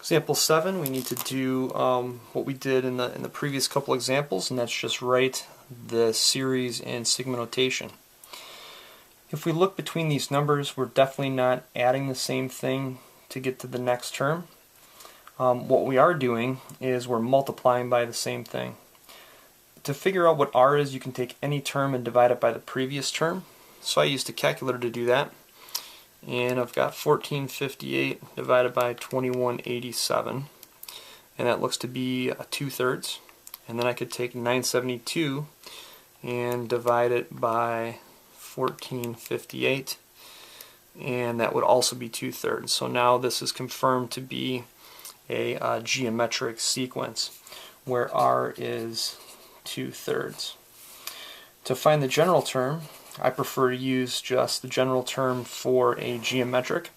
Example 7, we need to do what we did in the previous couple examples, and that's just write the series in sigma notation. If we look between these numbers, we're definitely not adding the same thing to get to the next term. What we are doing is we're multiplying by the same thing. To figure out what r is, you can take any term and divide it by the previous term. So I used a calculator to do that. And I've got 1458 divided by 2187, and that looks to be 2/3. And then I could take 972 and divide it by 1458, and that would also be 2/3. So now this is confirmed to be a geometric sequence where r is 2/3. To find the general term, I prefer to use just the general term for a geometric,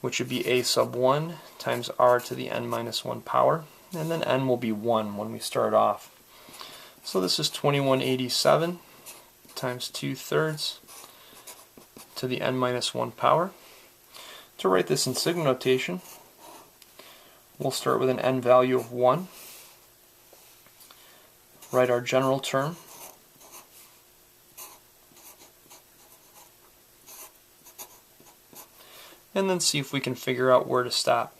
which would be a sub 1 times r to the n minus 1 power, and then n will be 1 when we start off. So this is 2187 times 2/3 to the n minus 1 power. To write this in sigma notation, we'll start with an n value of 1, write our general term, and then see if we can figure out where to stop.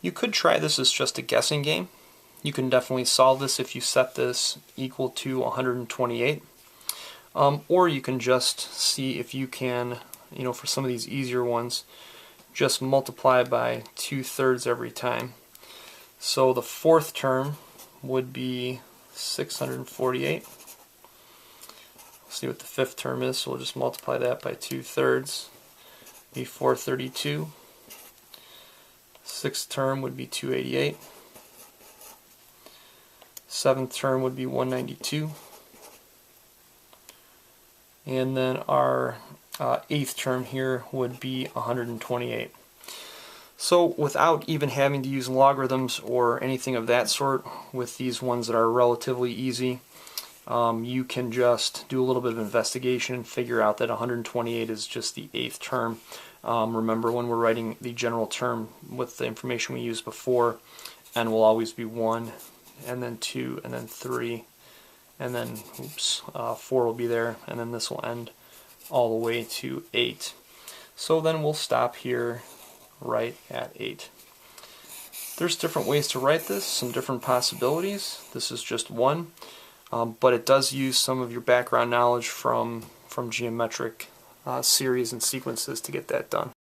You could try this as just a guessing game. You can definitely solve this if you set this equal to 128. Or you can just see if you can, for some of these easier ones, just multiply by 2/3 every time. So the fourth term would be 648. See what the fifth term is, so we'll just multiply that by 2/3. Be 432. Sixth term would be 288. Seventh term would be 192. And then our eighth term here would be 128. So without even having to use logarithms or anything of that sort, with these ones that are relatively easy, you can just do a little bit of investigation and figure out that 128 is just the eighth term. Remember, when we're writing the general term with the information we used before, n will always be 1, and then 2, and then 3, and then 4 will be there, and then this will end all the way to 8. So then we'll stop here right at 8. There's different ways to write this, some different possibilities. This is just one. But it does use some of your background knowledge from geometric series and sequences to get that done.